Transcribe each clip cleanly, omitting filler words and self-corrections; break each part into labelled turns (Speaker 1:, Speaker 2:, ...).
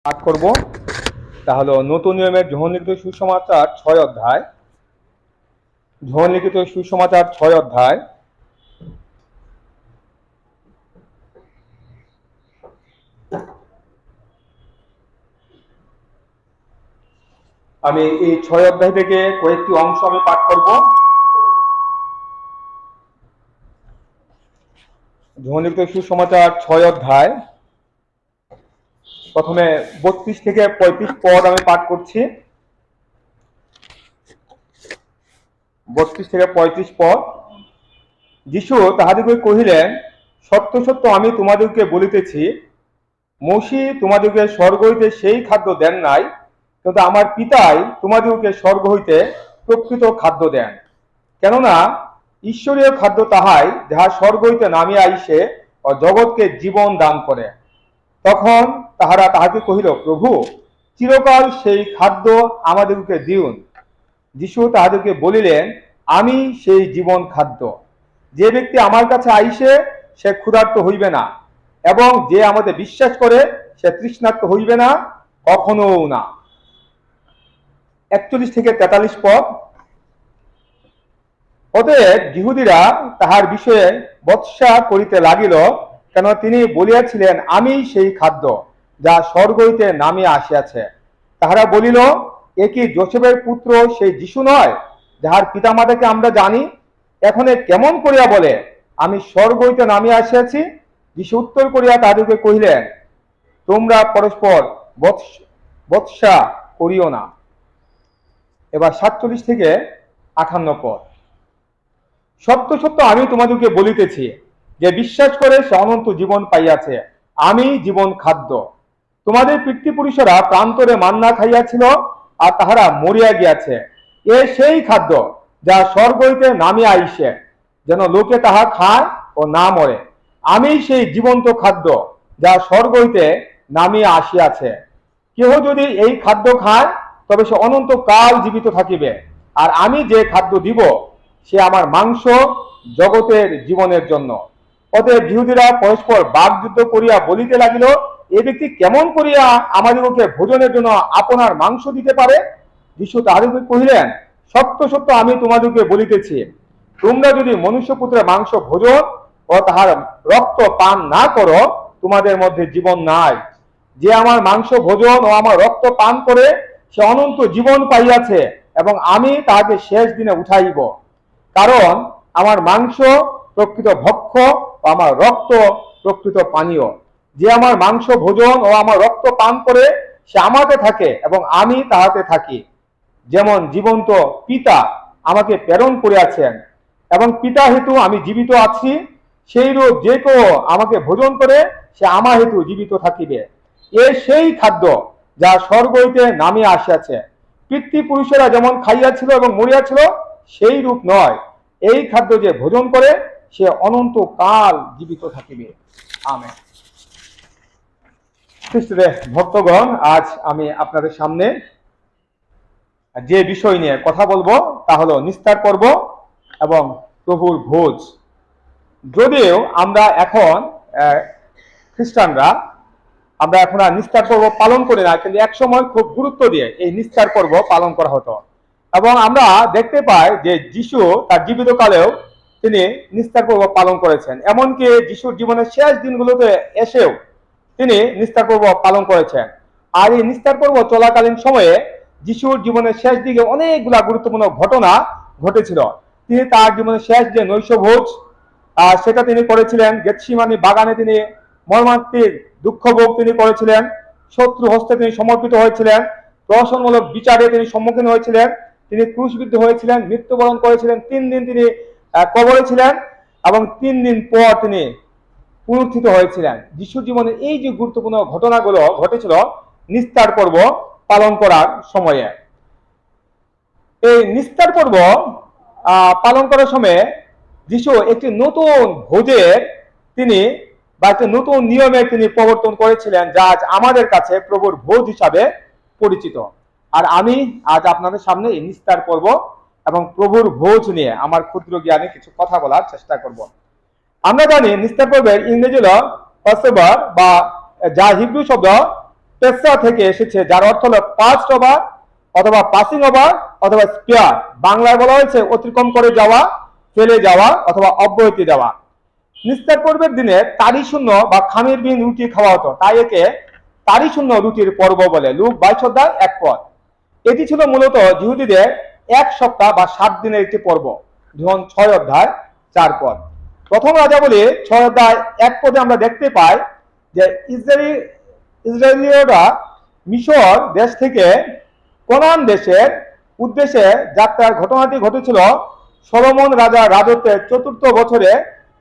Speaker 1: পাঠ করব। তা হলো নতুন নিয়মের লিখিত সুসমাচার 6 অধ্যায়। লিখিত সুসমাচার 6 অধ্যায়। আমি এই 6 অধ্যায় থেকে কয়েকটি অংশ আমি পাঠ করব। লিখিত সুসমাচার 6 অধ্যায় প্রথমে 32 থেকে 35 পদ আমি পাঠ করছি। 32 থেকে 35 পদ। যিশু তাহাদিগকে কহিলেন, সত্য সত্য আমি তোমাদেরকে বলিতেছি, মসি তোমাদেরকে স্বর্গ হইতে সেই খাদ্য দেন নাই, কিন্তু আমার পিতাই তোমাদেরকে স্বর্গ হইতে প্রকৃত খাদ্য দেন। কেননা ঈশ্বরীয় খাদ্য তাহাই, যাহা স্বর্গ হইতে নামিয়া আইসে ও জগৎকে জীবন দান করে। তখন তাহারা তাহাকে কহিল, প্রভু, চিরকাল সেই খাদ্য আমাদেরকে দিউন। যিশু তাহাদেরকে বলিলেন, আমি সেই জীবন খাদ্য। যে ব্যক্তি আমার কাছে আইসে সে ক্ষুধার্ত হইবে না, এবং যে আমাদের বিশ্বাস করে সে তৃষ্ণার্ত হইবে না, কখনো না। 41 থেকে 43 পদ। অতএব যিহুদীরা তাহার বিষয়ে বৎসা করিতে লাগিল, কেন তিনি বলিয়াছিলেন, আমি সেই খাদ্য যা স্বর্গ হইতে নামিয়া আসিয়াছে। তাহারা বলিল, এ কি যোসেফের পুত্র সেই যিশু নয়, যাহার পিতামাতাকে আমরা জানি? এখন কেমন করিয়া বলে, আমি স্বর্গ হইতে নামিয়া আসিয়াছি? যিশু উত্তর করিয়া তাদেরকে কহিলেন, তোমরা পরস্পর বৎসা করিও না। এবার 47 থেকে 58 পদ। সত্য সত্য আমি তোমাদেরকে বলিতেছি, যে বিশ্বাস করে সে অনন্ত জীবন পাইয়াছে। আমি জীবন খাদ্য। তোমাদের পিতৃপুরুষেরা প্রান্তরে মান্না খাইয়াছিল, আর তাহারা মরিয়া গিয়াছে। এ সেই খাদ্য যা স্বর্গ হইতে নামিয়া আইসে, যেন লোকে তাহা খায় ও না মরে। আমি সেই জীবন্ত খাদ্য যা স্বর্গ হইতে নামিয়া আসিয়াছে। কেহ যদি এই খাদ্য খায়, তবে সে অনন্ত কাল জীবিত থাকিবে। আর আমি যে খাদ্য দিব, সে আমার মাংস, জগতের জীবনের জন্য। অতএব যিহুদীরা পরস্পর বাকযুদ্ধ করিয়া বলিতে লাগিল, এ ব্যক্তি কেমন করিয়া আমাদিগকে ভোজনের জন্য আপনার মাংস দিতে পারে? যিশু তাহাদিগকে কহিলেন, সত্য সত্য আমি তোমাদেরকে বলিতেছি, তোমরা যদি মনুষ্যপুত্রের মাংস ভোজন ও তাহার রক্ত পান না করো, তোমাদের মধ্যে জীবন নাই। যে আমার মাংস ভোজন ও আমার রক্ত পান করে, সে অনন্ত জীবন পাইয়াছে, এবং আমি তাহাকে শেষ দিনে উঠাইব। কারণ আমার মাংস প্রকৃত ভক্ষ্য ও আমার রক্ত প্রকৃত পানীয়। যে আমার মাংস ভোজন ও আমার রক্ত পান করে, সে আমাতে থাকে এবং আমি তাহাতে থাকি। যেমন জীবন্ত পিতা আমাকে প্রেরণ করিয়াছেন, এবং পিতা হেতু আমি জীবিত আছি, সেইরূপ যে কেউ আমাকে ভোজন করে, সে আমার হেতু জীবিত থাকিবে। এ সেই খাদ্য যা স্বর্গ হইতে নামিয়া আসিয়াছে। পিতৃপুরুষেরা যেমন খাইয়াছিল এবং মরিয়াছিল, সেই রূপ নয়। এই খাদ্য যে ভোজন করে, সে অনন্ত কাল জীবিত থাকিবে। আমেন। খ্রিস্টে ভক্তগণ, আজ আমি আপনাদের সামনে যে বিষয় নিয়ে কথা বলবো তা হলো নিস্তার পর্ব এবং প্রভুর ভোজ। যদিও আমরা এখন খ্রিস্টানরা আমরা এখন আর নিস্তার পর্ব পালন করি না, কিন্তু এক সময় খুব গুরুত্ব দিয়ে এই নিস্তার পর্ব পালন করা হতো। এবং আমরা দেখতে পাই যে যিশু তার জীবিতকালেও তিনি নিস্তার পর্ব পালন করেছেন। এমনকি যিশুর জীবনের শেষ দিনগুলোতে এসেও তিনি নিস্তার পর্ব পালন করেছেন। আর এই নিস্তার পর্ব চলাকালীন সময়ে যিশুর জীবনের শেষ দিকে অনেকগুলা গুরুত্বপূর্ণ ঘটনা ঘটেছিল। তিনি তার জীবনের শেষ যে নৈশভোজ, সেটা তিনি করেছিলেন। গেতসিমানি বাগানে তিনি মর্মান্তিক দুঃখভোগ তিনি করেছিলেন। শত্রু হস্তে তিনি সমর্পিত হয়েছিলেন। প্রহসনমূলক বিচারে তিনি সম্মুখীন হয়েছিলেন। তিনি ক্রুশবিদ্ধ হয়েছিলেন, মৃত্যুবরণ করেছিলেন। 3 দিন তিনি কবরে ছিলেন, এবং 3 দিন পর তিনি পুনরুত্থিত হয়েছিলেন। যিশুর জীবনে এই যে গুরুত্বপূর্ণ ঘটনাগুলো ঘটেছিল নিস্তার পর্ব পালন করার সময়ে। এই নিস্তার পর্ব পালন করার সময় যিশু একটি নতুন ভোজের তিনি বা একটি নতুন নিয়মের তিনি প্রবর্তন করেছিলেন, যা আজ আমাদের কাছে প্রভুর ভোজ হিসাবে পরিচিত। আর আমি আজ আপনাদের সামনে এই নিস্তার পর্ব এবং প্রভুর ভোজ নিয়ে আমার ক্ষুদ্র জ্ঞানে কিছু কথা বলার চেষ্টা করব। আমরা জানি নিস্তার পর্বের ইংরেজি হল পাসওভার, বা যা হিব্রু শব্দ পেসা থেকে এসেছে, যার অর্থ হলো পাস্ট ওভার অথবা পাসিং ওভার অথবা স্পেয়ার। বাংলায় বলা হয়েছে অতিক্রম করে যাওয়া, ফেলে যাওয়া অথবা অব্যাহতি দেওয়া। নিস্তার পর্বের দিনে তারি শূন্য বা খামিরবিহীন রুটি খাওয়া হতো, তাই একে তারি শূন্য রুটির পর্ব বলে। লুক 22 অধ্যায় 1 পদ। এটি ছিল মূলত ইহুদিদের 1 সপ্তাহ বা 7 দিনের একটি পর্ব। যখন 6 অধ্যায় 4 পদ। প্রথম রাজাবলী 6 অধ্যায় 1 পদে আমরা দেখতে পাই যে ইসরায়েলীয়রা মিশর দেশ থেকে কনান দেশের উদ্দেশ্যে যাত্রার ঘটনাটি ঘটেছিল সলোমন রাজা রাজত্বের 4র্থ বছরে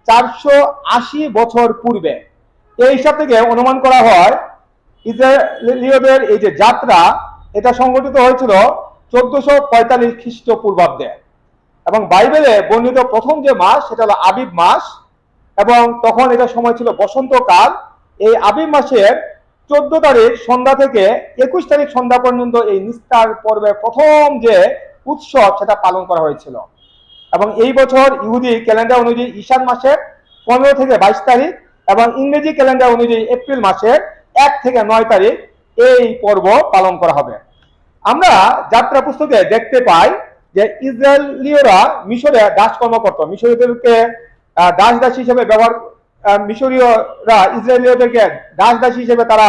Speaker 1: 480 বছর পূর্বে। এই হিসাব থেকে অনুমান করা হয় ইসরায়েলীয়দের এই যে যাত্রা, এটা সংঘটিত হয়েছিল 1445 খ্রিস্টপূর্বাব্দে। এবং বাইবেলে বর্ণিত প্রথম যে মাস সেটা হলো আবিব মাস, এবং তখন এটা সময় ছিল বসন্তকাল। এই আবিব মাসের 14 তারিখ সন্ধ্যা থেকে 21 তারিখ সন্ধ্যা পর্যন্ত এই নিস্তার পর্বের প্রথম যে উৎসব সেটা পালন করা হয়েছিল। এবং এই বছর ইহুদি ক্যালেন্ডার অনুযায়ী ঈশান মাসের 15 থেকে 22 তারিখ এবং ইংরেজি ক্যালেন্ডার অনুযায়ী এপ্রিল মাসের 1 থেকে 9 তারিখ এই পর্ব পালন করা হবে। আমরা যাত্রা পুস্তকে দেখতে পাই যে ইসরায়েলীয়রা মিশরে দাসকর্ম করত। মিশরীয়দেরকে দাস দাসী হিসেবে ব্যবহার, মিশরীয়রা ইসরায়েলীয়দেরকে দাস দাসী হিসেবে তারা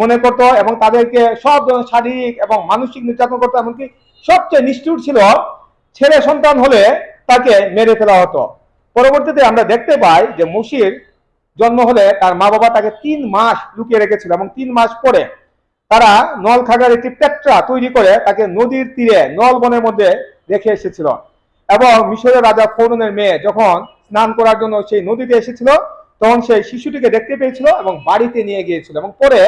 Speaker 1: মনে করত এবং তাদেরকে সব ধরনের শারীরিক এবং মানসিক নির্যাতন করতো। এমনকি সবচেয়ে নিষ্ঠুর ছিল ছেলে সন্তান হলে তাকে মেরে ফেলা হতো। পরবর্তীতে আমরা দেখতে পাই যে মসির জন্ম হলে তার মা বাবা তাকে 3 মাস লুকিয়ে রেখেছিল এবং 3 মাস পরে তারা নলখাগড়ার একটি পেট্রা তৈরি করে তাকে নদীর তীরে নলবনের মধ্যে রেখে এসেছিল। এবং মিশরের রাজা ফরৌনের মেয়ে যখন স্নান করার জন্য সেই নদীতে এসেছিল তখন সেই শিশুটিকে দেখতে পেয়েছিল এবং বাড়িতে নিয়ে গিয়েছিল। এবং পরে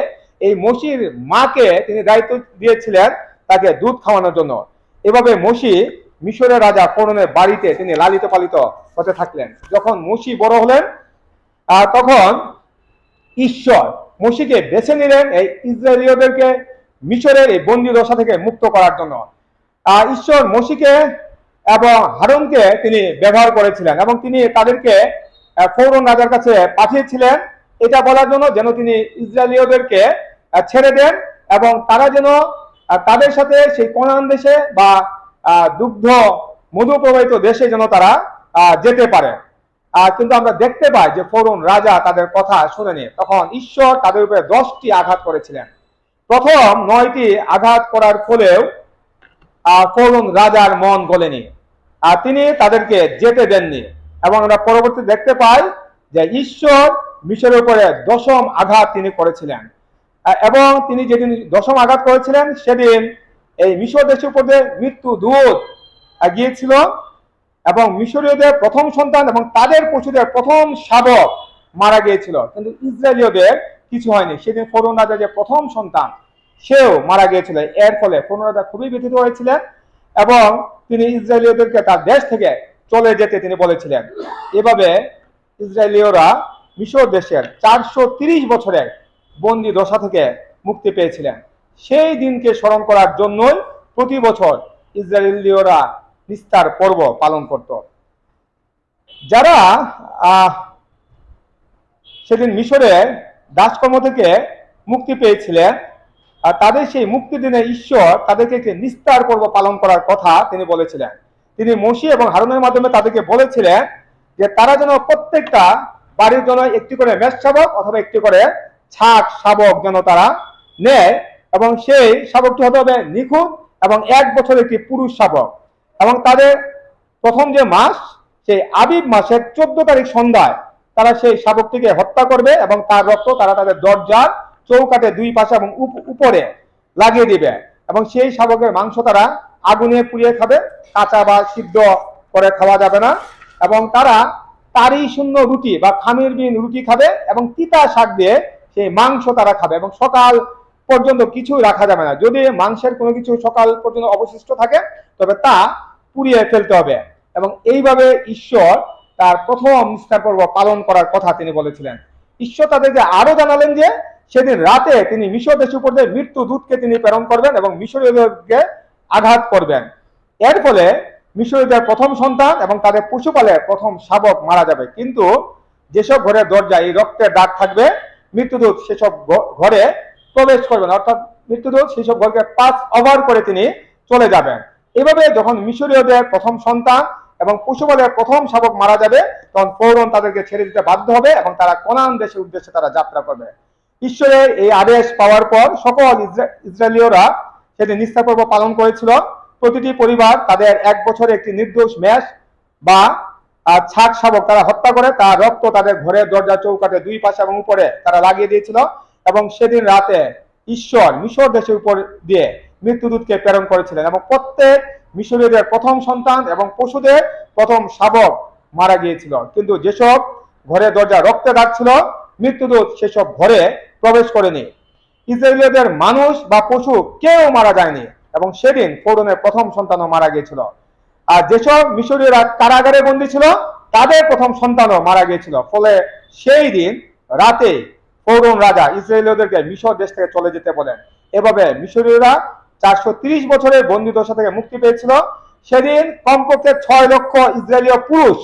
Speaker 1: এই মসির মাকে তিনি দায়িত্ব দিয়েছিলেন তাকে দুধ খাওয়ানোর জন্য। এভাবে মসি মিশরের রাজা ফরৌনের বাড়িতে তিনি লালিত পালিত হতে থাকলেন। যখন মসি বড় হলেন তখন ঈশ্বর মসিকে বেছে নিলেন এই ইসরায়েলীয়দেরকে মিশরের এই বন্দী দশা থেকে মুক্ত করার জন্য। ঈশ্বর মসিকে এবং হারুনকে তিনি ব্যবহার করেছিলেন এবং তিনি তাদেরকে ফরৌন রাজার কাছে পাঠিয়েছিলেন এটা বলার জন্য যেন তিনি ইসরায়েলীয়দেরকে ছেড়ে দেন এবং তারা যেন তাদের সাথে সেই কনান দেশে বা দুগ্ধ মধু প্রবাহিত দেশে যেন তারা যেতে পারে। কিন্তু আমরা দেখতে পাই যে ফরৌন রাজা তাদের কথা শুনেনি। তখন ঈশ্বর তাদের উপরে 10টি আঘাত করেছিলেন। প্রথম 9টি আঘাত করার ফলেও ফরৌন রাজার মন গলেনি, তিনি তাদেরকে যেতে দেননি। এবং আমরা পরবর্তী দেখতে পাই যে ঈশ্বর মিশরের উপরে 10ম আঘাত তিনি করেছিলেন এবং তিনি যেদিন 10ম আঘাত করেছিলেন সেদিন এই মিশর দেশের উপর মৃত্যু দূত গিয়েছিল এবং মিশরীয়দের প্রথম সন্তান এবং তাদের পশুদের প্রথম শাবক মারা গিয়েছিল। কিন্তু ইসরায়েলীয়দের কিছু হয়নি। সেদিন ফরৌন রাজা যে প্রথম সন্তান সেও মারা গিয়েছিল। এর ফলে ফরৌন রাজা খুবই ব্যথিত হয়েছিলেন এবং তিনি ইসরায়েলীয়দেরকে তার দেশ থেকে চলে যেতে তিনি বলেছিলেন। এভাবে ইসরায়েলীয়রা মিশর দেশের 430 বছরের বন্দী দশা থেকে মুক্তি পেয়েছিলেন। সেই দিনকে স্মরণ করার জন্যই প্রতি বছর ইসরায়েলীয়রা নিস্তার পর্ব পালন করত। যারা সেদিন মিশরে দাসকর্ম থেকে মুক্তি পেয়েছিলেন তাদের সেই মুক্তি দিনে ঈশ্বর তাদেরকে একটি নিস্তার পর্ব পালন করার কথা তিনি বলেছিলেন। তিনি মসি এবং হারুনের মাধ্যমে তাদেরকে বলেছিলেন যে তারা যেন প্রত্যেকটা বাড়ির জন্য একটি করে মেষ শাবক অথবা একটি করে ছাগ শাবক যেন তারা নেয় এবং সেই শাবকটি হতে হবে নিখুঁত এবং 1 বছর একটি পুরুষ শাবক। এবং তাদের প্রথম যে মাস সেই আবিব মাসের 14 তারিখ সন্ধ্যায় তারা সেই শাবকটিকে হত্যা করবে এবং তার রক্ত তারা তাদের দরজার চৌকাঠে 2 পাশে এবং উপরে লাগিয়ে দিবে এবং সেই শাবকের মাংস তারা আগুনে পুড়িয়ে খাবে, কাঁচা বা সিদ্ধ করে খাওয়া যাবে না। এবং তারা তারি শূন্য রুটি বা খামিরবিহীন রুটি খাবে এবং তিতা শাক দিয়ে সেই মাংস তারা খাবে এবং সকাল পর্যন্ত কিছুই রাখা যাবে না। যদি মাংসের কোনো কিছু সকাল পর্যন্ত অবশিষ্ট থাকে তবে তা পুড়িয়ে ফেলতে হবে। এবং এইভাবে ঈশ্বর তার প্রথম নিস্তার পর্ব পালন করার কথা তিনি বলেছিলেন। ঈশ্বর তাদেরকে আরো জানালেন যে সেদিন রাতে তিনি মিশর দেশের উপর দিয়ে মৃত্যু দূতকে তিনি প্রেরণ করবেন এবং মিশরীয়দেরকে আঘাত করবেন। এর ফলে মিশরীয়দের প্রথম সন্তান এবং তাদের পশুপালের প্রথম শাবক মারা যাবে। কিন্তু যেসব ঘরের দরজায় এই রক্তের দাগ থাকবে মৃত্যুদূত সেসব ঘরে প্রবেশ করবেন, অর্থাৎ মৃত্যুদূত সেই সব ঘরকে পাস ওভার করে তিনি চলে যাবেন। এভাবে যখন মিশরীয়দের প্রথম সন্তান এবং পশুবলের প্রথম শাবক মারা যাবে, তখন ফৌরন তাদেরকে ছেড়ে দিতে বাধ্য হবে এবং তারা কনান দেশের উদ্দেশ্যে তারা যাত্রা করবে। ঈশ্বরের এই আদেশ পাওয়ার পর সকল ইসরায়েলীয়রা সেদিন নিষ্ঠা পর্ব পালন করেছিল। প্রতিটি পরিবার তাদের 1 বছরে একটি নির্দোষ মেষ বা ছাগ শাবক তারা হত্যা করে তার রক্ত তাদের ঘরের দরজা চৌকাঠে 2 পাশে এবং উপরে তারা লাগিয়ে দিয়েছিল। এবং সেদিন রাতে ঈশ্বর মিশর দেশের উপর দিয়ে মৃত্যুদূতকে প্রেরণ করেছিলেন এবং প্রত্যেক মিশরীয়দের প্রথম সন্তান এবং পশুদের প্রথম শাবক মারা গিয়েছিল। কিন্তু যেসব ঘরে দরজা রক্তে দাগ ছিল, মৃত্যুদূত সেসব ঘরে প্রবেশ করেনি। ইসরায়েলীয়দের মানুষ বা পশু কেউ মারা যায়নি এবং সেদিন ফৌরনের প্রথম সন্তানও মারা গিয়েছিল। আর যেসব মিশরীয়রা কারাগারে বন্দী ছিল, তাদের প্রথম সন্তানও মারা গিয়েছিল। ফলে সেই দিন রাতে ফৌরন রাজা ইসরায়েলীয়দেরকে মিশর দেশ থেকে চলে যেতে বলেন। এভাবে মিশরীয়রা 430 বছরের বন্দিদশা থেকে মুক্তি পেয়েছিল। সেদিন কমপক্ষে 6 লক্ষ ইসরায়েলীয় পুরুষ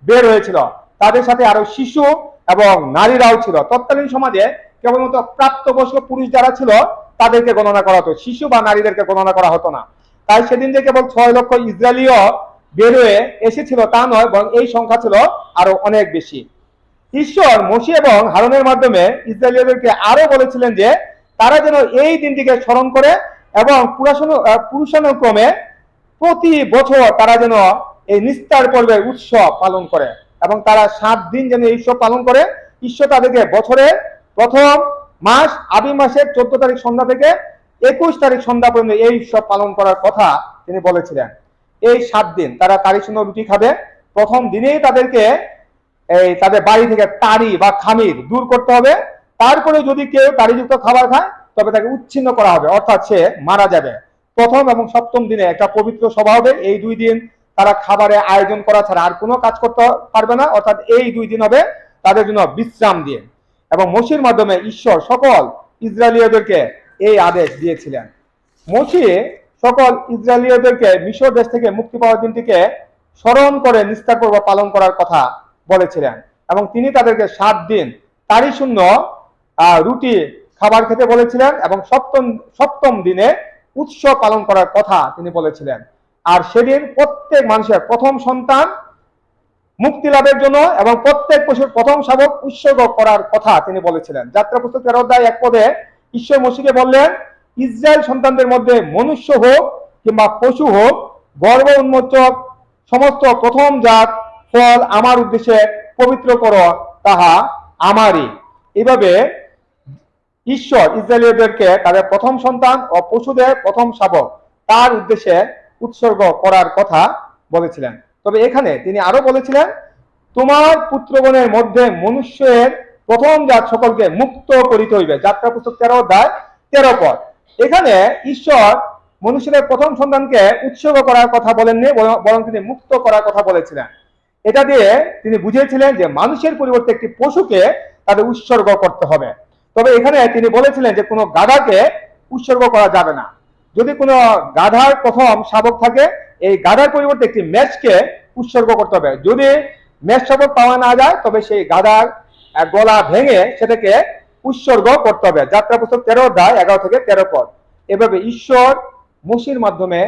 Speaker 1: বের হয়েছিল, তাদের সাথে আরো শিশু এবং নারীরাও ছিল। তৎকালীন সমাজে কেবলমাত্র প্রাপ্তবয়স্ক পুরুষ যারা ছিল তাদেরকে গণনা করা হতো, শিশু বা নারীদেরকে গণনা করা হতো না। তাই সেদিন যে কেবল 6 লক্ষ ইসরায়েলীয় বের হয়ে এসেছিল তা নয়, বরং এই সংখ্যা ছিল আরো অনেক বেশি। ঈশ্বর মোশে এবং হারুনের মাধ্যমে ইসরায়েলীয়দেরকে আরো বলেছিলেন যে তারা যেন এই দিনটিকে স্মরণ করে এবং পুরুষানুক্রমে প্রতি বছর তারা যেন এই নিস্তার পর্বের উৎসব পালন করে এবং তারা 7 দিন যেন এই উৎসব পালন করে। ঈশ্বর তাদেরকে বছরের প্রথম মাস আবিব মাসের 14 তারিখ সন্ধ্যা থেকে 21 তারিখ সন্ধ্যা পর্যন্ত এই উৎসব পালন করার কথা তিনি বলেছিলেন। এই 7 দিন তারা তারিশূন্য রুটি খাবে। প্রথম দিনেই তাদেরকে তাদের বাড়ি থেকে তাড়ি বা খামির দূর করতে হবে। তারপরে যদি কেউ তাড়িযুক্ত খাবার খায় তবে তাকে উচ্ছিন্ন করা হবে, অর্থাৎ সে মারা যাবে। প্রথম এবং সপ্তম দিনে একটা পবিত্র সভা হবে। এই 2 দিন তারা খাবারের আয়োজন করা ছাড়া আর কোনো কাজ করতে পারবে না, অর্থাৎ এই 2 দিন হবে তাদের জন্য বিশ্রাম দিয়ে। এবং মোশির মাধ্যমে ঈশ্বর সকল ইসরায়েলীয়দেরকে এই আদেশ দিয়েছিলেন। মোশে সকল ইসরায়েলীয়দেরকে মিশর দেশ থেকে মুক্তি পাওয়ার দিনটিকে স্মরণ করে নিস্তার পর্ব পালন করার কথা বলেছিলেন এবং তিনি তাদেরকে 7 দিন তারিশূন্য রুটি খাবার খেতে বলেছিলেন এবং সপ্তম দিনে উৎসব পালন করার কথা তিনি বলেছিলেন। আর সেদিন প্রত্যেক মানুষের প্রথম সন্তান মুক্তি লাভের জন্য এবং প্রত্যেক পশুর প্রথম শাবক উৎসর্গ করার কথা তিনি বলেছিলেন। যাত্রা পুস্তক 13 অধ্যায় 1 পদে ঈশ্বর মোশেকে বললেন, ইসরায়েল সন্তানদের মধ্যে মনুষ্য হোক কিংবা পশু হোক, গর্ভ উন্মোচক সমস্ত প্রথম জাত ফল আমার উদ্দেশ্যে পবিত্র করো, তাহা আমারই। এভাবে ঈশ্বর ইসরায়েলীয়দেরকে তাদের প্রথম সন্তান ও পশুদের প্রথম শাবক তার উদ্দেশ্যে উৎসর্গ করার কথা বলেছিলেন। তবে এখানে তিনি আরো বলেছিলেন, তোমার পুত্রগণের মধ্যে মনুষ্যের প্রথম জাত সকলকে মুক্ত করিতে হইবে। যাত্রা পুস্তক 13 অধ্যায় 13 পদ। এখানে ঈশ্বর মনুষ্যদের প্রথম সন্তানকে উৎসর্গ করার কথা বলেননি, বরং তিনি মুক্ত করার কথা বলেছিলেন। এটা দিয়ে তিনি বুঝিয়েছিলেন যে মানুষের পরিবর্তে একটি পশুকে তাদের উৎসর্গ করতে হবে। তবে এখানে তিনি বলেছিলেন যে কোনো গাধাকে উৎসর্গ করা যাবে না। যদি কোনো গাধার প্রথম শাবক থাকে, এই গাধার পরিবর্তে একটি মেষকে উৎসর্গ করতে হবে। যদি মেষ শাবক পাওয়া না যায় তবে সেই গাধার গলা ভেঙে সেটাকে উৎসর্গ করতে হবে। যাত্রা পুস্তক 13 অধ্যায় 11 থেকে 13 পদ। এভাবে ঈশ্বর মোশির মাধ্যমে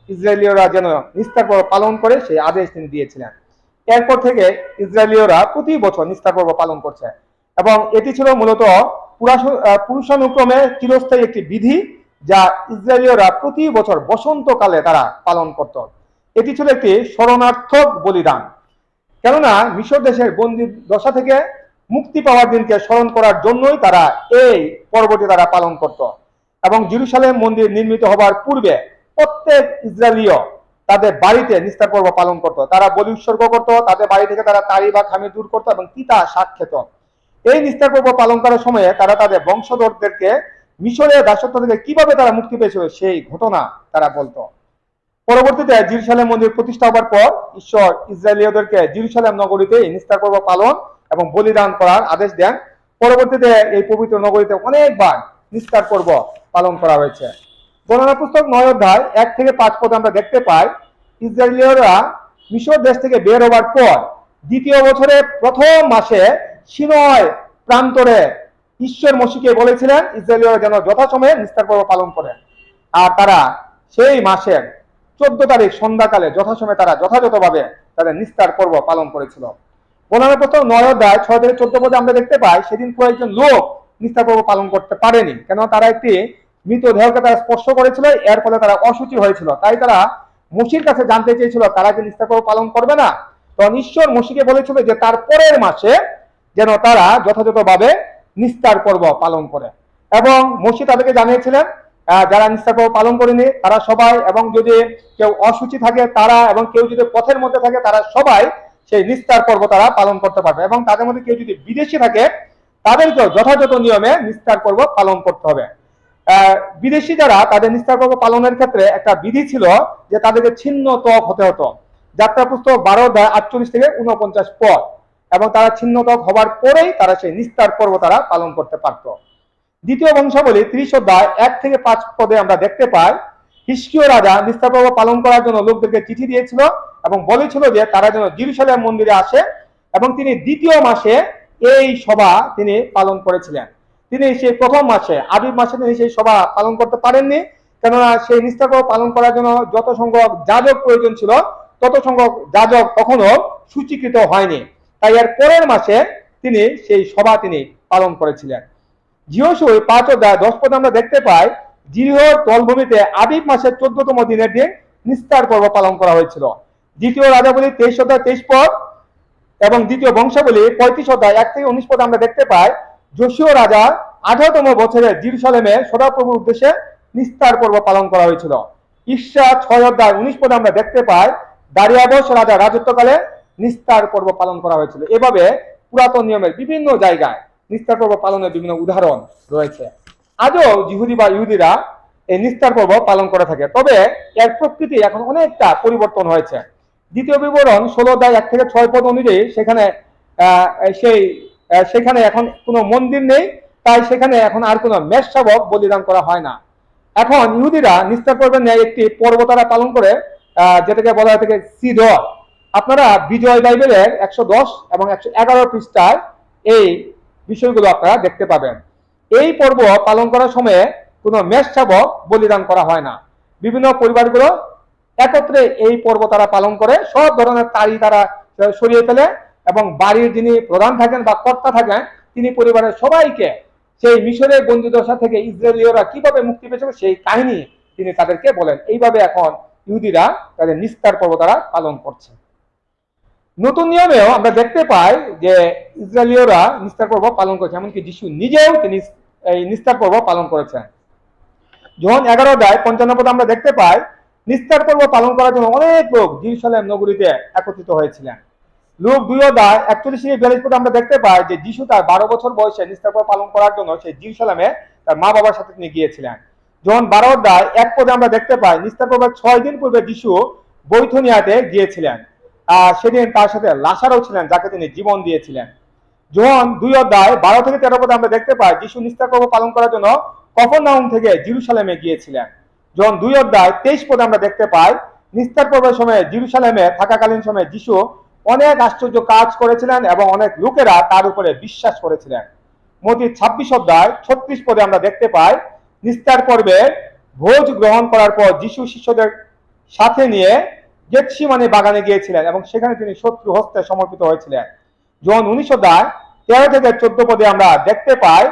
Speaker 1: ইসরায়েলীয়রা যেন নিস্তার পর্ব পালন করে সেই আদেশ তিনি দিয়েছিলেন। এরপর থেকে ইসরায়েলীয়রা প্রতি বছর নিস্তার পর্ব পালন করছে এবং এটি ছিল মূলত পুরুষানুক্রমে চিরস্থায়ী একটি বিধি যা ইসরায়েলীয়রা প্রতি বছর বসন্তকালে তারা পালন করত। এটি ছিল একটি শরণার্থক বলিদান, কেননা মিশর দেশের বন্দী দশা থেকে মুক্তি পাওয়ার দিনকে স্মরণ করার জন্যই তারা এই পর্বটি তারা পালন করত। এবং জেরুজালেম মন্দির নির্মিত হবার পূর্বে প্রত্যেক ইসরায়েলীয় তাদের বাড়িতে নিস্তার পর্ব পালন করত। তারা বলি উৎসর্গ করত, তাদের বাড়ি থেকে তারা তাড়ি বা খামির দূর করত এবং তিতা শাক খেত। এই নিস্তার পর্ব পালন করার সময়ে তারা তাদের বংশধরদেরকে মিশরের দাসত্ব থেকে কিভাবে তারা মুক্তি পেয়েছিল সেই ঘটনা তারা বলতো। পরবর্তীতে জেরুজালেম মন্দির প্রতিষ্ঠা হবার পর ঈশ্বর ইসরায়েলীয়দেরকে জেরুজালেম নগরীতে নিস্তার পর্ব পালন এবং বলিদান করার আদেশ দেন। পরবর্তীতে এই পবিত্র নগরীতে অনেকবার নিস্তার পর্ব পালন করা হয়েছে। গণনা পুস্তক 9 অধ্যায় 1 থেকে 5 পদে আমরা দেখতে পাই, ইসরায়েলীয়রা মিশর দেশ থেকে বের হবার পর 2য় বছরের প্রথম মাসে সিনয় প্রান্তরে ঈশ্বর মসিকে বলেছিলেন ইসরায়েলীরা যেন যথাসময়ে নিস্তার পর্ব পালন করেন। আর তারা সেই মাসের 14 তারিখ সন্ধ্যাকালে যথাসময়ে তারা যথাযথভাবে তাদের নিস্তার পর্ব পালন করেছিল। বলার প্রথম 9 অধ্যায় 6 থেকে 14 পদে আমরা দেখতে পাই সেদিন কয়েকজন লোক নিস্তার পর্ব পালন করতে পারেনি, কেন তারা একটি মৃতদেহকে তারা স্পর্শ করেছিল, এর ফলে তারা অশুচি হয়েছিল। তাই তারা মসির কাছে জানতে চেয়েছিল তারা কি নিস্তার পর্ব পালন করবে না। তখন ঈশ্বর মসিকে বলেছিল যে তার পরের মাসে যেন তারা যথাযথভাবে নিস্তার পর্ব পালন করে, এবং মসি তাদেরকে জানিয়েছিলেন যারা নিস্তার পর্ব পালন করেনি তারা সবাই, এবং যদি কেউ অসুচি থাকে তারা, এবং কেউ যদি পথের মধ্যে থাকে তারা সবাই সেই নিস্তার পর্ব তারা পালন করতে পারবে, এবং তাদের মধ্যে কেউ যদি বিদেশি থাকে তাদেরকেও যথাযথ নিয়মে নিস্তার পর্ব পালন করতে হবে। বিদেশি যারা তাদের নিস্তার পর্ব পালনের ক্ষেত্রে একটা বিধি ছিল যে তাদেরকে ছিন্ন ত্বক হতে হতো। যাত্রা পুস্তক 12 অধ্যায় 48 থেকে 49 পদ, এবং তারা ছিন্ন ত্বক হবার পরেই তারা সেই নিস্তার পর্ব তারা পালন করতে পারত। দ্বিতীয় বংশাবলী 30 অধ্যায় 1 থেকে 5 পদে আমরা দেখতে পাই হিজকিয়া রাজা নিস্তার পর্ব পালন করার জন্য লোকদেরকে চিঠি দিয়েছিল এবং বলেছিল যে তারা যেন জেরুজালেম মন্দিরে আসে, এবং তিনি দ্বিতীয় মাসে এই সভা তিনি পালন করেছিলেন। তিনি সেই প্রথম মাসে আবিব মাসে তিনি সেই সভা পালন করতে পারেননি, কেননা সেই নিস্তার পর্ব পালন করার জন্য যত সংখ্যক যাজক প্রয়োজন ছিল তত সংখ্যক যাজক কখনো সূচীকৃত হয়নি। তাই এর পরের মাসে তিনি সেই সভা তিনি পালন করেছিলেন। জিওসুই 5 অধ্যায় 10 পদে আমরা দেখতে পাই জিরিহর তলভূমিতে আবিব মাসের 14তম দিনের দিন নিস্তার পর্ব পালন করা হয়েছিল। দ্বিতীয় রাজাবলী 23 অধ্যায় 23 পদ এবং দ্বিতীয় বংশাবলী 35 অধ্যায় 1 থেকে 19 পদে আমরা দেখতে পাই যোশীয় রাজা 18তম বছরে জেরুজালেমে সদাপ্রভুর উদ্দেশ্যে নিস্তার পর্ব পালন করা হয়েছিল। ঈশা 6 অধ্যায় 19 পদে আমরা দেখতে পাই দারিয়াবস রাজা রাজত্বকালে নিস্তার পর্ব পালন করা হয়েছিল। এভাবে পুরাতন নিয়মের বিভিন্ন জায়গায় নিস্তার পর্ব পালনের বিভিন্ন উদাহরণ রয়েছে। আজও ইহুদিরা এই নিস্তার পর্ব পালন করে থাকে, তবে এর প্রকৃতি এখন অনেকটা পরিবর্তন হয়েছে। দ্বিতীয় বিবরণ 16 অধ্যায় 1 থেকে 6 পদ অনুযায়ী সেখানে এখন কোনো মন্দির নেই, তাই সেখানে এখন আর কোনো মেষশাবক বলিদান করা হয় না। এখন ইহুদিরা নিস্তার পর্বের ন্যায় একটি পর্ব তারা পালন করে, যেটাকে বলা হয়ে থাকে সিডর। আপনারা বিজয় বাইবেলের 110 এবং 111 পৃষ্ঠায় এই বিষয়গুলো আপনারা দেখতে পাবেন। এই পর্ব পালন করার সময় কোনো মেষশাবক বলিদান করা হয় না। বিভিন্ন পরিবারগুলো একত্রে এই পর্ব তারা পালন করে, সব ধরনের তাড়ি তারা সরিয়ে ফেলে, এবং বাড়ির যিনি প্রধান থাকেন বা কর্তা থাকেন তিনি পরিবারের সবাইকে সেই মিশরের বন্দিদশা থেকে ইসরায়েলীয়রা কিভাবে মুক্তি পেয়েছিল সেই কাহিনী তিনি তাদেরকে বলেন। এইভাবে এখন ইহুদিরা তাদের নিস্তার পর্ব তারা পালন করছে। নতুন নিয়মেও আমরা দেখতে পাই যে ইসরায়েলীয়রা নিস্তার পর্ব পালন করেছে, এমনকি যিশু নিজেও তিনি এই নিস্তার পর্ব পালন করেছেন। যখন 11 অধ্যায় 55 পদে আমরা দেখতে পাই নিস্তার পর্ব পালন করার জন্য অনেক লোক জেরুজালেম নগরীতে একত্রিত হয়েছিলেন। লুক 2 অধ্যায় 41 থেকে 42 পদে আমরা দেখতে পাই যে যিশু তার 12 বছর বয়সে নিস্তার পর্ব পালন করার জন্য সেই জেরুজালেমে তার মা বাবার সাথে তিনি গিয়েছিলেন। যখন 12 অধ্যায় 1 পদে আমরা দেখতে পাই নিস্তার পর্বের 6 দিন পূর্বে যিশু বৈথনিয়াতে গিয়েছিলেন, সেদিন তার সাথে লাসারও ছিলেন যাকে তিনি জীবন দিয়েছিলেন। যখন 2 অধ্যায় 12 থেকে 13 পদে আমরা দেখতে পাই যিশু নিস্তার পর্ব পালন করার জন্য কফরনাহুম থেকে জেরুজালেমে গিয়েছিলেন। যখন 2 অধ্যায় 23 পদে আমরা দেখতে পাই নিস্তার পর্বের সময় জেরুজালেমে থাকাকালীন সময়ে যিশু অনেক আশ্চর্য কাজ করেছিলেন এবং অনেক লোকেরা তার উপরে বিশ্বাস করেছিলেন। মতি 26 অধ্যায় 36 পদে আমরা দেখতে পাই নিস্তার পর্বে ভোজ গ্রহণ করার পর যিশু শিষ্যদের সাথে নিয়ে গেতসিমানি বাগানে গিয়েছিলেন এবং সেখানে তিনি শত্রু হস্তে সমর্পিত হয়েছিলেন। যখন 19 অধ্যায় 13 থেকে 14 পদে আমরা দেখতে পাই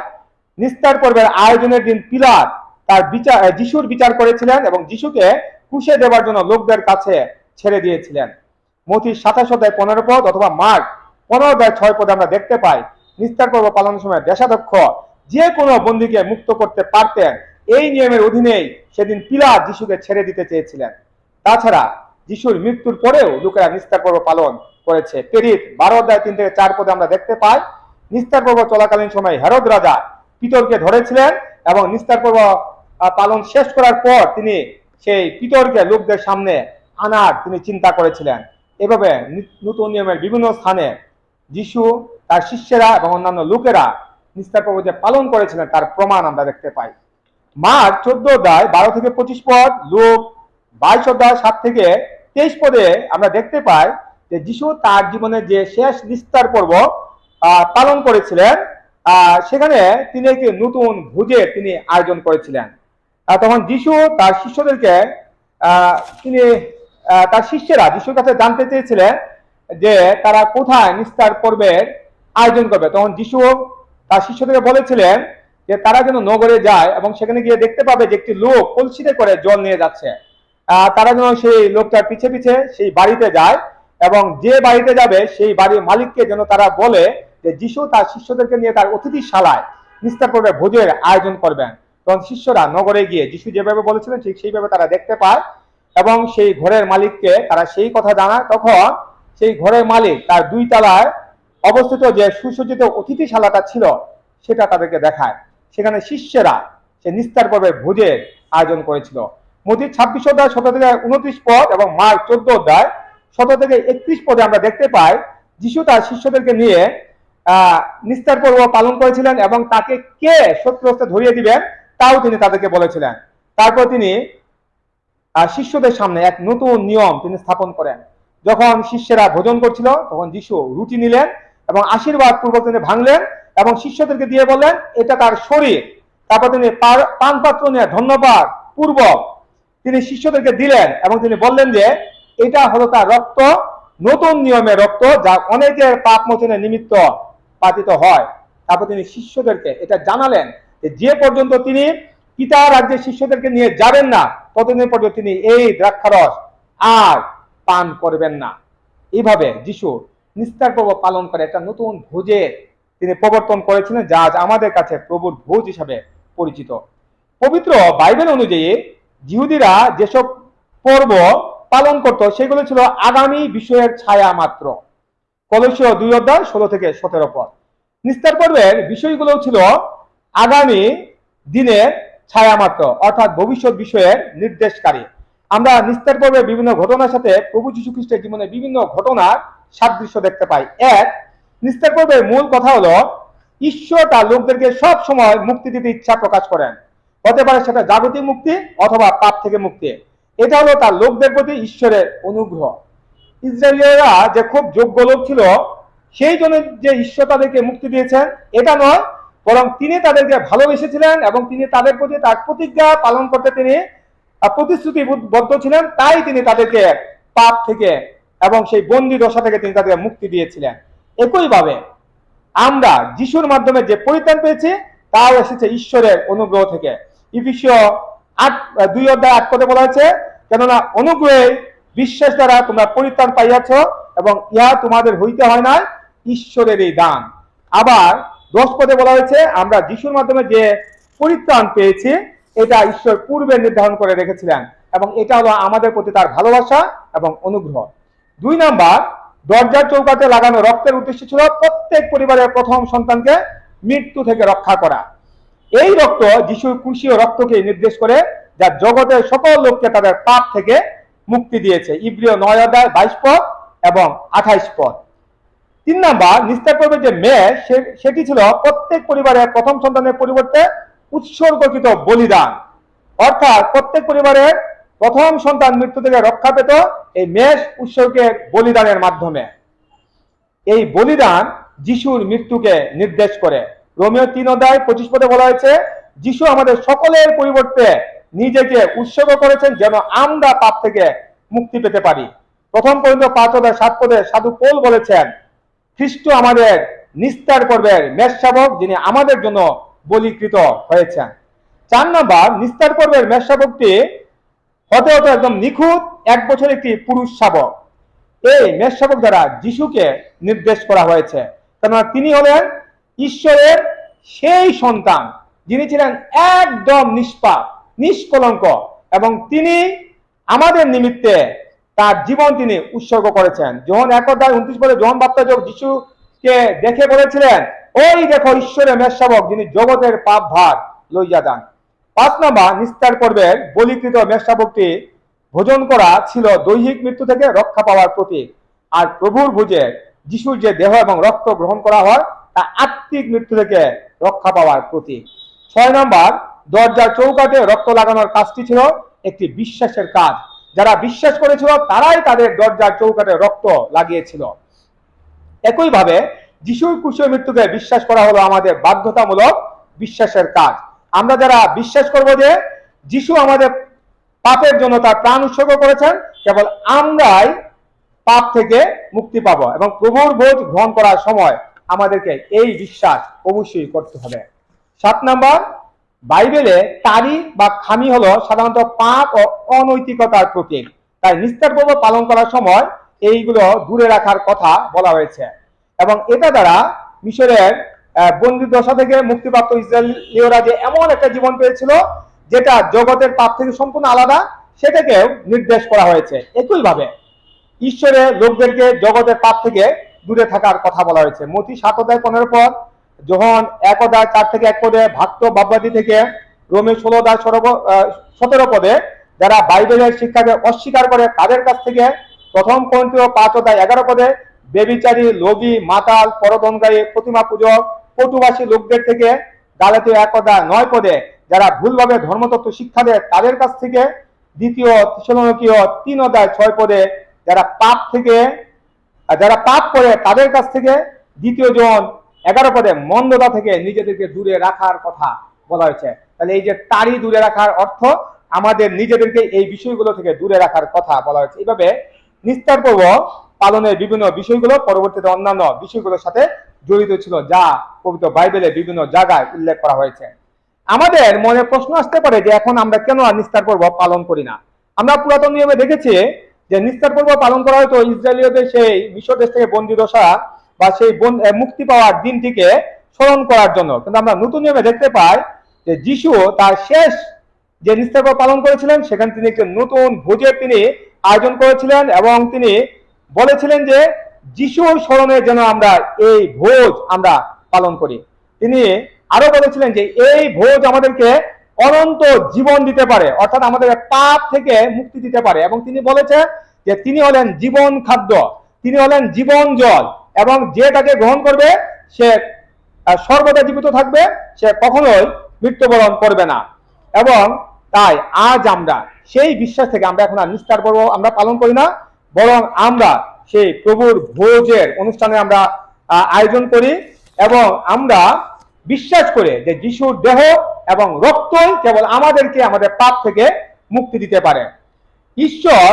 Speaker 1: নিস্তার পর্বের আয়োজনের দিন পিলাত তার যিশুর বিচার করেছিলেন এবং যিশুকে ক্রুশে দেওয়ার জন্য লোকদের কাছে ছেড়ে দিয়েছিলেন। মতি 27 অধ্যায় 15 পদ অথবা মার্ক 15 অধ্যায় 6 পদে আমরা দেখতে পাই নিস্তার পর্ব পালনের সময় দেশাধ্যক্ষ যে কোনো বন্দীকে মুক্ত করতে পারতেন। এই নিয়মের অধীনেই সেদিন পিলাত যিশুকে ছেড়ে দিতে চেয়েছিলেন। তাছাড়া যিশুর মৃত্যুর পরেও লোকেরা নিস্তার পর্ব পালন করেছে। প্রেরিত 12 অধ্যায় 3 থেকে 4 পদে আমরা দেখতে পাই নিস্তার পর্ব চলাকালীন সময় হেরোদ রাজা পিতরকে ধরেছিলেন এবং নিস্তার পর্ব পালন শেষ করার পর তিনি সেই পিতরকে লোকদের সামনে আনার তিনি চিন্তা করেছিলেন। এভাবে নতুন নিয়মের বিভিন্ন স্থানে যিশু তার শিষ্যেরা এবং অন্যান্য লোকেরা নিস্তার পর্ব যে পালন করেছিলেন তার প্রমাণ আমরা দেখতে পাই। মার্ক 14 অধ্যায় 12 থেকে 25 পদ, লুক 22 অধ্যায় 7 থেকে 23 পদে আমরা দেখতে পাই যে যিশু তার জীবনের যে শেষ নিস্তার পর্ব পালন করেছিলেন সেখানে তিনি একটি নতুন ভোজের তিনি আয়োজন করেছিলেন। তখন যিশু তার শিষ্যদেরকে তিনি তার শিষ্যেরা যিশুর কাছে জানতে চেয়েছিলেন যে তারা কোথায় নিস্তার পর্বের আয়োজন করবে। তখন যিশু তার শিষ্যদেরকে বলেছিলেন যে তারা যেন নগরে যায় এবং সেখানে গিয়ে দেখতে পাবে যে একটি লোক কলসিতে করে জল নিয়ে যাচ্ছে। তারা যেন সেই লোকটার পিছে পিছে সেই বাড়িতে যায় এবং যে বাড়িতে যাবে সেই বাড়ির মালিককে যেন তারা বলে যে যিশু তার শিষ্যদেরকে নিয়ে তার অতিথিশালায় নিস্তার পর্বে ভোজের আয়োজন করবেন। তখন শিষ্যরা নগরে গিয়ে যিশু যেভাবে বলেছিলেন ঠিক সেইভাবে তারা দেখতে পায় এবং সেই ঘরের মালিককে তারা সেই কথা জানায়। তখন সেই ঘরের মালিক তার 2 তলায় অবস্থিত যে সুসজ্জিত অতিথিশালাটা ছিল সেটা তাদেরকে দেখায়। সেখানে শিষ্যেরা সে নিস্তার পর্বে ভোজের আয়োজন করেছিল। মথি 26 অধ্যায় 17 থেকে 29 পদ এবং মার্ক 14 অধ্যায় 17 থেকে 31 পদে আমরা দেখতে পাই যিশু তার শিষ্যদেরকে নিয়ে নিস্তার পর্ব পালন করেছিলেন এবং তাকে কে শত্রু হস্তে ধরিয়ে দিবেন তাও তিনি তাদেরকে বলেছিলেন। তারপর তিনি শিষ্যদের সামনে এক নতুন নিয়ম তিনি স্থাপন করেন। যখন শিষ্যেরা ভোজন করছিল তখন যিশু রুটি নিলেন এবং আশীর্বাদ পূর্বক তিনি ভাঙলেন এবং শিষ্যদেরকে দিয়ে বললেন এটা তার শরীর। তারপর তিনি পান পাত্র নিয়ে ধন্যবাদ পূর্বক তিনি শিষ্যদেরকে দিলেন এবং তিনি বললেন যে এটা হলো তার রক্ত, নতুন নিয়মের রক্ত, যা অনেকের পাপ মোচনের নিমিত্ত পাতিত হয়। তারপর তিনি শিষ্যদেরকে এটা জানালেন যে পর্যন্ত তিনি পিতা রাজ্যের শিষ্যদেরকে নিয়ে যাবেন না ততদিন পর্যন্ত তিনি এই দ্রাক্ষারস আর পান করবেন না। এইভাবে যিশু নিস্তার পর্ব পালন করে একটা নতুন ভোজের তিনি প্রবর্তন করেছিলেন যা আজ আমাদের কাছে প্রভুর ভোজ হিসাবে পরিচিত। পবিত্র বাইবেল অনুযায়ী জিহুদিরা যেসব পর্ব পালন করত সেগুলো ছিল আগামী বিষয়ের ছায়া মাত্র। কলসীয় 2 অধ্যায় 16 থেকে 17 পদ। নিস্তার পর্বের বিষয়গুলো ছিল আগামী দিনের ছায়া মাত্র অর্থাৎ ভবিষ্যৎ বিষয়ের নির্দেশকারী। আমরা নিস্তার পর্বের বিভিন্ন ঘটনার সাথে প্রভু যীশু খ্রিস্টের জীবনে বিভিন্ন ঘটনার সাদৃশ্য দেখতে পাই। এক, নিস্তার পর্বের মূল কথা হলো ঈশ্বর তার লোকদেরকে সব সময় মুক্তি দিতে ইচ্ছা প্রকাশ করেন। হতে পারে সেটা জাগতিক মুক্তি অথবা পাপ থেকে মুক্তি। এটা হলো তার লোকদের প্রতি ঈশ্বরের অনুগ্রহ। ইসরায়েলীয়রা যে খুব যোগ্য লোক ছিল সেই জন্য যে ঈশ্বর তাদেরকে মুক্তি দিয়েছেন এটা নয়, বরং তিনি তাদেরকে ভালোবেসেছিলেন এবং তিনি তাদের প্রতি তার প্রতিজ্ঞা পালন করতে তিনি প্রতিশ্রুতিবদ্ধ ছিলেন। তাই তিনি তাদেরকে পাপ থেকে এবং সেই বন্দি দশা থেকে তিনি তাদেরকে মুক্তি দিয়েছিলেন। একইভাবে আমরা যিশুর মাধ্যমে যে পরিত্রাণ পেয়েছি তাও এসেছে ঈশ্বরের অনুগ্রহ থেকে। ইফিসীয় 2 অধ্যায় 8 পদে বলা হয়েছে কেননা অনুগ্রহে বিশ্বাস দ্বারা তোমরা পরিত্রাণ পাইয়াছ এবং ইহা তোমাদের হইতে হয় না, ঈশ্বরের এই দান। আবার 10 পদে বলা হয়েছে আমরা যিশুর মাধ্যমে যে পরিত্রাণ পেয়েছি এটা ঈশ্বর পূর্বে নির্ধারণ করে রেখেছিলেন এবং এটা হলো আমাদের প্রতি তার ভালোবাসা এবং অনুগ্রহ। 2 নাম্বার, দরজার চৌকাঠে লাগানো রক্তের উদ্দেশ্য ছিল প্রত্যেক পরিবারের প্রথম সন্তানকে মৃত্যু থেকে রক্ষা করা। এই রক্ত যিশুর ক্রুশীয় রক্তকে নির্দেশ করে যা জগতের সকল লোককে তাদের পাপ থেকে মুক্তি দিয়েছে। ইব্রিয় 9 অধ্যায় 22 পদ এবং 28 পদ। 3 নাম্বার, নিস্তার পর্বের যে মেষ সেটি ছিল প্রত্যেক পরিবারের প্রথম সন্তানের পরিবর্তে উৎসর্গকৃত বলিদান। অর্থাৎ প্রত্যেক পরিবারের প্রথম সন্তান মৃত্যু থেকে রক্ষা পেত এই মেষ উৎসর্গের বলিদানের মাধ্যমে। এই বলিদান যিশুর মৃত্যুকে নির্দেশ করে। রোমীয় 3 অধ্যায় 25 পদে বলা হয়েছে যিশু আমাদের সকলের পরিবর্তে নিজেকে উৎসর্গ করেছেন যেন আমরা পাপ থেকে মুক্তি পেতে পারি। প্রথম করিন্থীয় 5 অধ্যায় 7 পদে সাধু পৌল বলেছেন খ্রিস্ট আমাদের নিস্তার পর্বের মেষশাবক যিনি আমাদের জন্য বলিকৃত হয়েছেন। 4 নম্বর, নিস্তার পর্বের মেষশাবকটি হতে হতে একদম নিখুঁত 1 বছর একটি পুরুষ শাবক। এই মেষশাবক দ্বারা যিশুকে নির্দেশ করা হয়েছে কেননা তিনি হলেন ঈশ্বরের সেই সন্তান যিনি ছিলেন একদম নিষ্পাপ নিষ্কলঙ্ক এবং তিনি আমাদের নিমিত্তে তার জীবন তিনি উৎসর্গ করেছেন। যোহন 1 অধ্যায় 29 পদে যোহন বাপ্তাজক যিশুকে দেখে বলেছিলেন ওই দেখো ঈশ্বরের মেষশাবক যিনি জগতের পাপ ভার লইয়া যান। 5 নম্বর, নিস্তার পর্বের বলিকৃত মেষশাবকটি ভোজন করা ছিল দৈহিক মৃত্যু থেকে রক্ষা পাওয়ার প্রতীক। আর প্রভুর ভোজে যিশুর যে দেহ এবং রক্ত গ্রহণ করা হয় তা আত্মিক মৃত্যু থেকে রক্ষা পাওয়ার প্রতীক। 6 নম্বর, দরজার চৌকাঠে রক্ত লাগানোর কাজটি ছিল একটি বিশ্বাসের কাজ। যারা বিশ্বাস করেছিল তারাই তাদের দরজার চৌকাঠে রক্ত লাগিয়েছিল। একইভাবে যিশুর ক্রুশে মৃত্যুকে বিশ্বাস করা হলো আমাদের বাধ্যতামূলক বিশ্বাসের কাজ। আমরা যারা বিশ্বাস করব যে যিশু আমাদের পাপের জন্য তার প্রাণ উৎসর্গ করেছেন, কেবল আমরাই পাপ থেকে মুক্তি পাবো। এবং প্রভুর ভোজ গ্রহণ করার সময় আমাদেরকে এই বিশ্বাস অবশ্যই করতে হবে। 7 নম্বর, বাইবেলে তারি বা খামি হলো সাধারণত পাপ ও অনৈতিকতার প্রতীক। তাই নিস্তার পর্ব পালন করার সময় এইগুলো দূরে রাখার কথা বলা হয়েছে। এবং এটা দ্বারা মিশরের বন্দি দশা থেকে মুক্তিপ্রাপ্ত ইসরায়েলীয়রা যে এমন একটা জীবন পেয়েছিল যেটা জগতের পাপ থেকে সম্পূর্ণ আলাদা, সেটাকেও নির্দেশ করা হয়েছে। একইভাবে ঈশ্বরের লোকদেরকে জগতের পাপ থেকে দূরে থাকার কথা বলা হয়েছে। মতি 7:15 পদ, যোহন 1:4 থেকে 1 পদে, ভাক্ত বাব্বাদি থেকে রোমে 16:17 পদে যারা বাইবেলের শিক্ষাকে অস্বীকার করে তাদের কাছ থেকে, প্রথম করিন্থীয় 5:11 পদে বেবিচারী, লোভী, মাতাল, পরদনগায়ী, প্রতিমা পূজক, পটুভাষী লোকদের থেকে, গালাতীয় 1:9 পদে যারা ভুলভাবে ধর্মতত্ত্ব শিক্ষা দেয় তাদের কাছ থেকে, দ্বিতীয় থেসলোনিকীয় 3:6 পদে যারা পাপ করে তাদের কাছ থেকে, দ্বিতীয় জন 11 পদে মন্দতা থেকে নিজেদেরকে দূরে রাখার কথা বলা হয়েছে। তাহলে এই যে তারি দূরে রাখার অর্থ আমাদের নিজেদেরকে এই বিষয়গুলো থেকে দূরে রাখার কথা বলা হয়েছে। এইভাবে নিস্তার পর্ব পালনের বিভিন্ন বিষয়গুলো পরবর্তীতে অন্যান্য বিষয়গুলোর সাথে জড়িত ছিল, যা পবিত্র বাইবেলে বিভিন্ন জায়গায় উল্লেখ করা হয়েছে। আমাদের মনে প্রশ্ন আসতে পারে যে এখন আমরা কেন আর নিস্তার পর্ব পালন করি না? আমরা পুরাতন নিয়মে দেখেছি যে নিস্তার পর্ব পালন করা হয়তো ইসরায়েলীয়দের সেই মিশর দেশ থেকে বন্দী দশা বা সেই মুক্তি পাওয়ার দিনটিকে স্মরণ করার জন্য। কিন্তু আমরা নতুন নিয়মে দেখতে পাই যে যিশু তার শেষ যে নিস্তার পর্ব পালন করেছিলেন সেখানে তিনি একটি নতুন ভোজের তিনি আয়োজন করেছিলেন এবং তিনি বলেছিলেন যে যিশুর স্মরণে যেন আমরা এই ভোজ আমরা পালন করি। তিনি আরো বলেছিলেন যে এই ভোজ আমাদেরকে অনন্ত জীবন দিতে পারে, অর্থাৎ আমাদের পাপ থেকে মুক্তি দিতে পারে। এবং তিনি বলেছেন যে তিনি হলেন জীবন খাদ্য, তিনি হলেন জীবন জল, এবং যে তাকে গ্রহণ করবে সে সর্বদা জীবিত থাকবে, সে কখনোই মৃত্যুবরণ করবে না। এবং তাই আজ আমরা সেই বিশ্বাস থেকে আমরা এখন আর নিস্তার পর্ব আমরা পালন করি না, বরং আমরা সেই প্রভুর ভোজের অনুষ্ঠানে আমরা আয়োজন করি এবং আমরা বিশ্বাস করে যে যিশুর দেহ এবং রক্তই কেবল আমাদেরকে আমাদের পাপ থেকে মুক্তি দিতে পারে। ঈশ্বর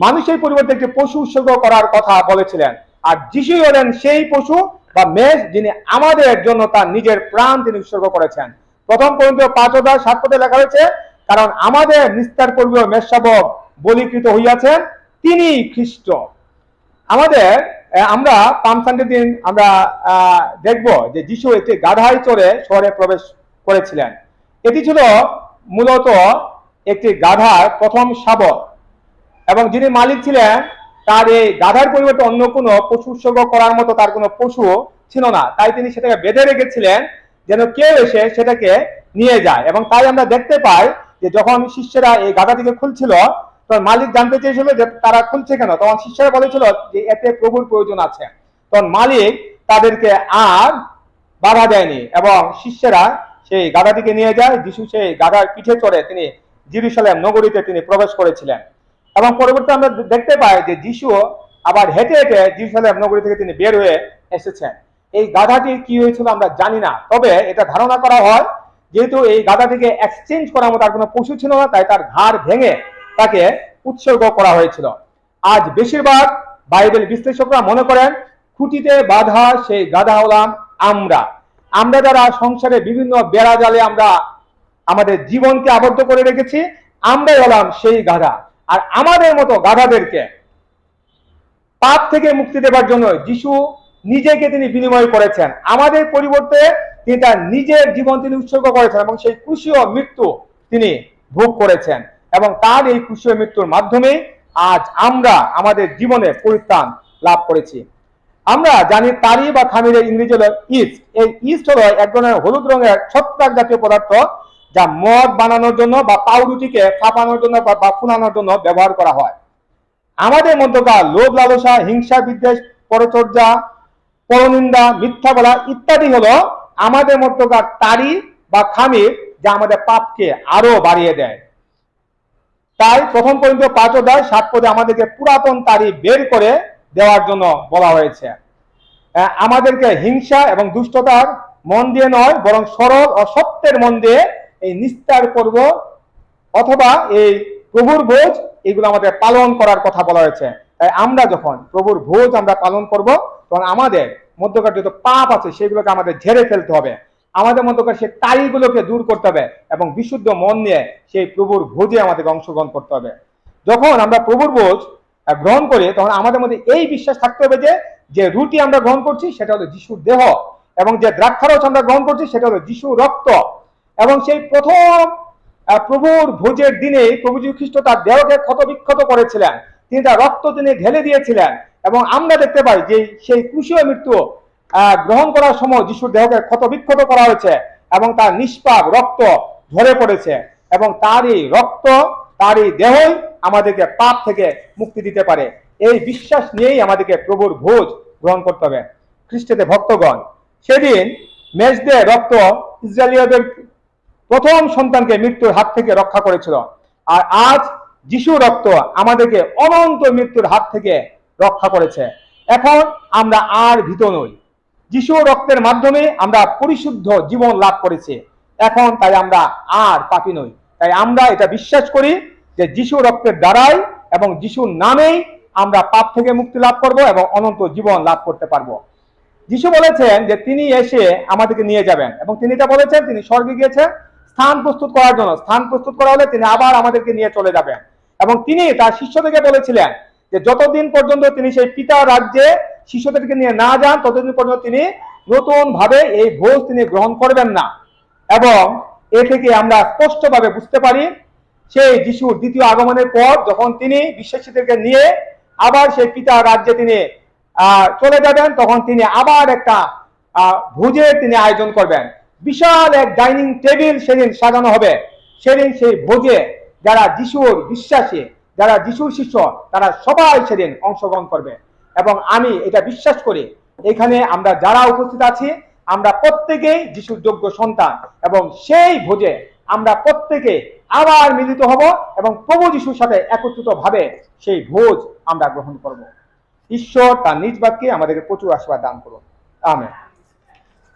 Speaker 1: মানুষের পরিবর্তে একটি পশু উৎসর্গ করার কথা বলেছিলেন, আর যিশুই হলেন সেই পশু বা মেষ যিনি আমাদের জন্য তার নিজের প্রাণ তিনি উৎসর্গ করেছেন। প্রথম করিন্থীয় 5:7 পদে লেখা হয়েছে, কারণ আমাদের নিস্তার পূর্বীয় মেষশাবক বলীকৃত হইয়াছেন, তিনি খ্রিস্ট। আমরা পাম সানডের দিন আমরা দেখব যে যিশু একটি গাধায় চড়ে শহরে প্রবেশ করেছিলেন। এটি ছিল মূলত একটি গাধার প্রথম শাবক, এবং যিনি মালিক ছিলেন তার এই গাধার পরিবর্তে অন্য কোনো পশু উৎসর্গ করার মতো তার কোনো পশু ছিল না। তাই তিনি সেটাকে বেঁধে রেখেছিলেন যেন কেউ এসে সেটাকে নিয়ে যায়। এবং তাই আমরা দেখতে পাই যে যখন শিষ্যরা এই গাধাটিকে খুলছিল তখন মালিক জানতে চেয়েছিল যে তারা খুলছে কেন, তখন শিষ্যরা বলেছিল যে এতে প্রভুর প্রয়োজন আছে। তখন মালিক তাদেরকে আর বাধা দেয়নি এবং শিষ্যরা সেই গাধাটিকে নিয়ে যায়। যিশু সেই গাধার পিঠে চড়ে তিনি জেরুজালেম নগরীতে তিনি প্রবেশ করেছিলেন। এবং পরবর্তীতে আমরা দেখতে পাই যে যিশু আবার হেঁটে হেঁটে জেরুজালেম নগরী থেকে তিনি বের হয়ে এসেছেন। এই গাধাটির কি হয়েছিল আমরা জানি না, তবে এটা ধারণা করা হয় যেহেতু এই গাধাটিকে এক্সচেঞ্জ করার মতো আর কোনো পশু ছিল না, তাই তার ঘাড় ভেঙে তাকে উৎসর্গ করা হয়েছিল। আজ বেশিরভাগ বাইবেল বিশ্লেষকরা মনে করেন খুঁটিতে বাঁধা সেই গাধা হলাম আমরা যারা সংসারে বিভিন্ন বেড়া জালে আমরা আমাদের জীবনকে আবদ্ধ করে রেখেছি, আমরাই হলাম সেই গাধা। আর আমাদের মতো গাধাদেরকে পাপ থেকে মুক্তি দেবার জন্য যিশু নিজেকে তিনি বিনিময় করেছেন। আমাদের পরিবর্তে তিনি তার নিজের জীবন তিনি উৎসর্গ করেছেন এবং সেই ক্রুশীয় মৃত্যু তিনি ভোগ করেছেন। এবং তার এই ক্রুশীয় মৃত্যুর মাধ্যমে আজ আমরা আমাদের জীবনে পরিত্রাণ লাভ করেছি। আমরা জানি তারি বা খামিরের ইংরেজি হলো ইস্ট। এই ইস্ট হলো এক ধরনের হলুদ রঙের ছত্রাক জাতীয় পদার্থ যা মদ বানানোর জন্য বা পাউরুটিকে ফাঁপানোর জন্য বা ফুলানোর জন্য ব্যবহার করা হয়। আমাদের মধ্যকার লোভ লালসা, হিংসা, বিদ্বেষ, পরচর্যা, পরনিন্দা, মিথ্যা বলা ইত্যাদি হলো আমাদের মধ্যকার তারি বা খামির যা আমাদের পাপকে আরো বাড়িয়ে দেয়। তাই প্রথম করিন্থীয় 5:7 আমাদেরকে পুরাতন তারি বের করে দেওয়ার জন্য বলা হয়েছে। আমাদেরকে হিংসা এবং দুষ্টতার মন দিয়ে নয়, বরং সরল ও সত্যের মন দিয়ে এই নিস্তার পর্ব অথবা এই প্রভুর ভোজ এগুলো আমাদের পালন করার কথা বলা হয়েছে। তাই আমরা যখন প্রভুর ভোজ আমরা পালন করব, তখন আমাদের মধ্যকার যত পাপ আছে সেগুলোকে আমাদের ঝেড়ে ফেলতে হবে, আমাদের মধ্যকার সেই টাইগুলোকে দূর করতে হবে এবং বিশুদ্ধ মন নিয়ে সেই প্রভুর ভোজে আমাদেরকে অংশগ্রহণ করতে হবে। যখন আমরা প্রভুর ভোজ গ্রহণ করি, তখন আমাদের মধ্যে এই বিশ্বাস থাকতে হবে যে যে রুটি আমরা গ্রহণ করছি সেটা হলো যিশুর দেহ, এবং যে দ্রাক্ষারস আমরা গ্রহণ করছি সেটা হলো যিশুর রক্ত। এবং সেই প্রথম প্রভুর ভোজের দিনে প্রভু যীশু খ্রিস্ট তার দেহকে ক্ষতবিক্ষত করেছিলেন, তিনি তার রক্ত তিনি ঢেলে দিয়েছিলেন, এবং আমরা দেখতে পাই যে সেই ক্রুশীয় মৃত্যু গ্রহণ করার সময় যিশুর দেহকে ক্ষতবিক্ষত করা হয়েছে এবং তার নিষ্পাপ রক্ত ঝরে পড়েছে, এবং তার এই রক্ত তার এই দেহই আমাদেরকে পাপ থেকে মুক্তি দিতে পারে। এই বিশ্বাস নিয়েই আমাদেরকে প্রভুর ভোজ গ্রহণ করতে হবে। খ্রিস্টতে ভক্তগণ, সেদিন মেজদে রক্ত ইসরায়েলীয়দের প্রথম সন্তানকে মৃত্যুর হাত থেকে রক্ষা করেছিল, আর আজ যিশু রক্ত আমাদেরকে অনন্ত মৃত্যুর হাত থেকে রক্ষা করেছে। এখন আমরা আর ভীত নই, যিশু রক্তের মাধ্যমে আমরা পরিশুদ্ধ জীবন লাভ করেছি। এখন তাই আমরা আর পাপী নই। তাই আমরা এটা বিশ্বাস করি যে যিশু রক্তের দ্বারাই এবং যিশুর নামেই আমরা পাপ থেকে মুক্তি লাভ করব এবং অনন্ত জীবন লাভ করতে পারবো। যিশু বলেছেন যে তিনি এসে আমাদেরকে নিয়ে যাবেন, এবং তিনি এটা বলেছেন তিনি স্বর্গে গিয়েছেন স্থান প্রস্তুত করার জন্য। স্থান প্রস্তুত করা হলে তিনি আবার আমাদেরকে নিয়ে চলে যাবেন, এবং তিনি তার শিষ্যদেরকে বলেছিলেন যে যতদিন পর্যন্ত তিনি সেই পিতার রাজ্যে শিষ্যদেরকে নিয়ে না যান, ততদিন পর্যন্ত তিনি নতুন ভাবে এই ভোজ তিনি গ্রহণ করবেন না। এবং এ থেকে আমরা স্পষ্টভাবে বুঝতে পারি সেই যিশুর দ্বিতীয় আগমনের পর যখন তিনি বিশ্বাসীদেরকে নিয়ে আবার সেই পিতার রাজ্যে তিনি চলে যাবেন, তখন তিনি আবার একটা ভোজের তিনি আয়োজন করবেন। বিশাল এক ডাইনিং টেবিল সেদিন সাজানো হবে। সেদিন সেই ভোজে যারা যিশুর বিশ্বাসী, যারা যিশুর শিষ্য, তারা সবাই সেদিন অংশগ্রহণ করবে। এবং আমি এটা বিশ্বাস করি এখানে আমরা যারা উপস্থিত আছি আমরা প্রত্যেকেই যিশুর যোগ্য সন্তান, এবং সেই ভোজে আমরা প্রত্যেকে আবার মিলিত হব এবং প্রভু যিশুর সাথে একত্রিত ভাবে সেই ভোজ আমরা গ্রহণ করব। ঈশ্বর তার নিজ বাক্যে আমাদেরকে প্রচুর আশীর্বাদ দান করুন। আমেন।